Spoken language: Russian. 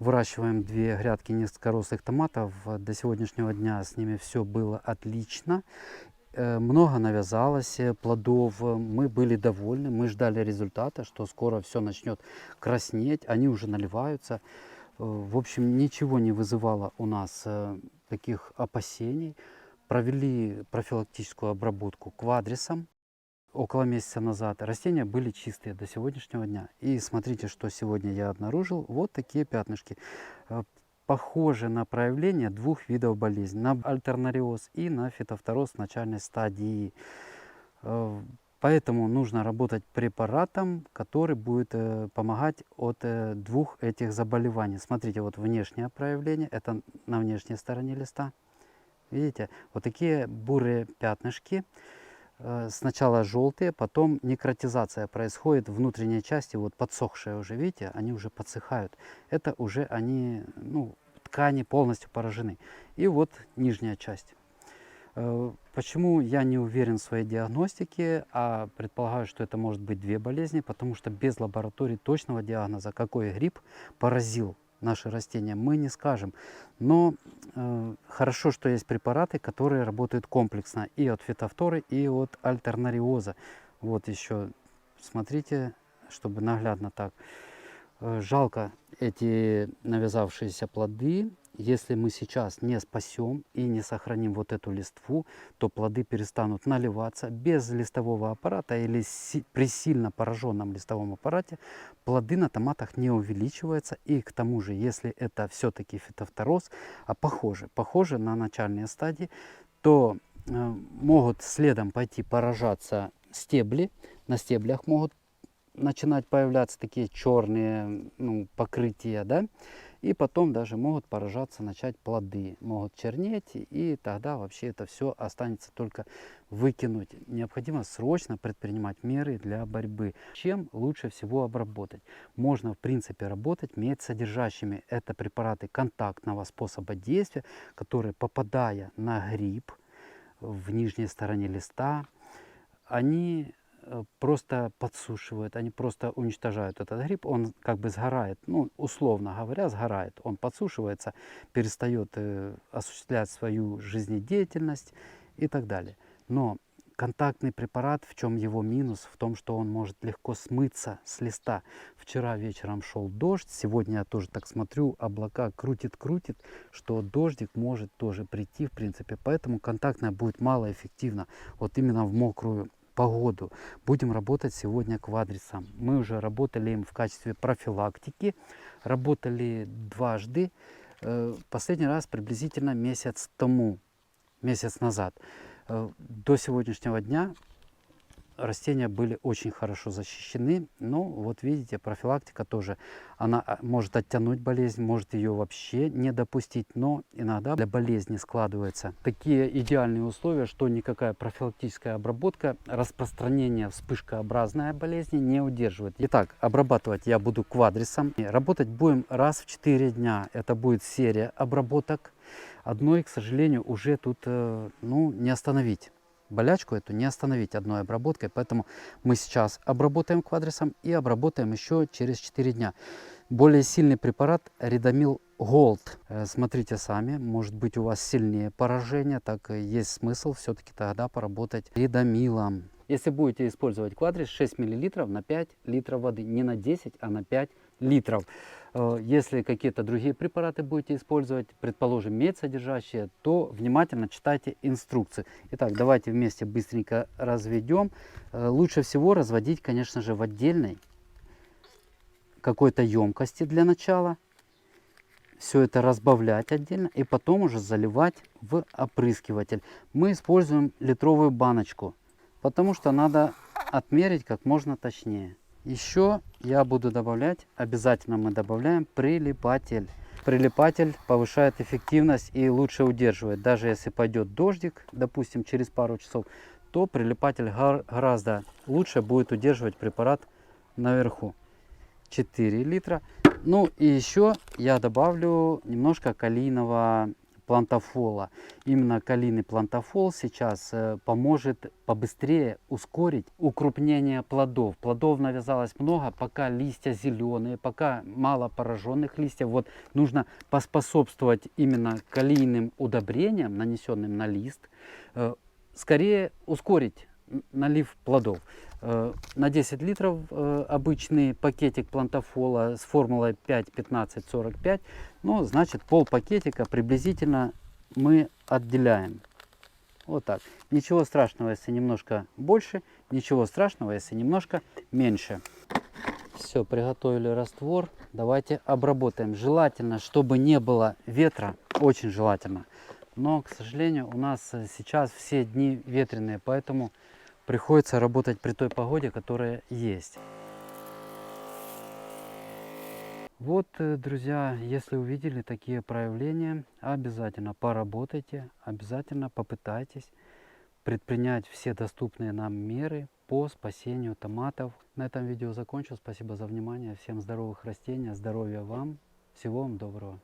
Выращиваем две грядки низкорослых томатов. До сегодняшнего дня с ними все было отлично. Много навязалось плодов. Мы были довольны. Мы ждали результата, что скоро все начнет краснеть. Они уже наливаются. В общем, ничего не вызывало у нас таких опасений. Провели профилактическую обработку квадрисом около месяца назад. Растения были чистые до сегодняшнего дня. И смотрите, что сегодня я обнаружил. Вот такие пятнышки. Похожи на проявление двух видов болезней. На альтернариоз и на фитофтороз начальной стадии. Поэтому нужно работать препаратом, который будет помогать от двух этих заболеваний. Смотрите, вот внешнее проявление. Это на внешней стороне листа. Видите, вот такие бурые пятнышки. Сначала желтые, потом некротизация происходит в внутренней части, вот подсохшие уже, видите, они уже подсыхают. Это уже они, ткани полностью поражены. И вот нижняя часть. Почему я не уверен в своей диагностике, а предполагаю, что это может быть две болезни, потому что без лаборатории точного диагноза, какой гриб поразил наши растения, мы не скажем. Но хорошо, что есть препараты, которые работают комплексно и от фитофторы, и от альтернариоза. Вот еще, смотрите, чтобы наглядно так. Жалко эти навязавшиеся плоды. Если мы сейчас не спасем и не сохраним вот эту листву, то плоды перестанут наливаться. Без листового аппарата или при сильно пораженном листовом аппарате плоды на томатах не увеличиваются. И к тому же, если это все-таки фитофтороз, а похоже на начальные стадии, то могут следом пойти поражаться стебли. На стеблях могут начинать появляться такие черные покрытия, да, и потом даже могут поражаться, начать плоды, могут чернеть, и тогда вообще это все останется только выкинуть. Необходимо срочно предпринимать меры для борьбы. Чем лучше всего обработать? Можно в принципе работать медсодержащими. Это препараты контактного способа действия, которые, попадая на гриб в нижней стороне листа, они просто подсушивают, они просто уничтожают этот гриб, он как бы сгорает, условно говоря, сгорает, он подсушивается, перестает осуществлять свою жизнедеятельность и так далее. Но контактный препарат, в чем его минус? В том, что он может легко смыться с листа. Вчера вечером шел дождь, сегодня я тоже так смотрю, облака крутит, что дождик может тоже прийти, в принципе, поэтому контактная будет малоэффективна, вот именно в мокрую погоду. Будем работать сегодня квадрисом. Мы уже работали им в качестве профилактики, работали дважды. Последний раз приблизительно месяц назад. До сегодняшнего дня растения были очень хорошо защищены, но вот видите, профилактика тоже, она может оттянуть болезнь, может ее вообще не допустить, но иногда для болезни складываются такие идеальные условия, что никакая профилактическая обработка распространения вспышкообразной болезни не удерживает. Итак, обрабатывать я буду квадрисом. Работать будем раз в 4 дня. Это будет серия обработок. Одной, к сожалению, уже тут не остановить. Болячку эту не остановить одной обработкой, поэтому мы сейчас обработаем квадрисом и обработаем еще через 4 дня. Более сильный препарат Ридомил Голд. Смотрите сами, может быть у вас сильнее поражение, так есть смысл все-таки тогда поработать Ридомилом. Если будете использовать квадрис, 6 мл на 5 литров воды, не на 10, а на 5 литров. Если какие-то другие препараты будете использовать, предположим, медсодержащие, то внимательно читайте инструкции. Итак, давайте вместе быстренько разведем. Лучше всего разводить, конечно же, в отдельной какой-то емкости для начала. Все это разбавлять отдельно и потом уже заливать в опрыскиватель. Мы используем литровую баночку, потому что надо отмерить как можно точнее. Еще я буду добавлять, обязательно мы добавляем прилипатель. Прилипатель повышает эффективность и лучше удерживает. Даже если пойдет дождик, допустим, через пару часов, то прилипатель гораздо лучше будет удерживать препарат наверху. 4 литра. Ну и еще я добавлю немножко калийного плантафола. Именно калийный плантафол сейчас поможет побыстрее ускорить укрупнение плодов. Плодов навязалось много, пока листья зеленые, пока мало пораженных листьев. Вот нужно поспособствовать именно калийным удобрениям, нанесенным на лист, скорее ускорить налив плодов. На 10 литров обычный пакетик плантафола с формулой 5-15-45, ну, значит, пол пакетика приблизительно мы отделяем. Вот так. Ничего страшного, если немножко больше, ничего страшного, если немножко меньше. Все, приготовили раствор. Давайте обработаем. Желательно, чтобы не было ветра, очень желательно. Но, к сожалению, у нас сейчас все дни ветреные, поэтому приходится работать при той погоде, которая есть. Вот, друзья, если увидели такие проявления, обязательно поработайте, обязательно попытайтесь предпринять все доступные нам меры по спасению томатов. На этом видео закончу. Спасибо за внимание. Всем здоровых растений, здоровья вам. Всего вам доброго.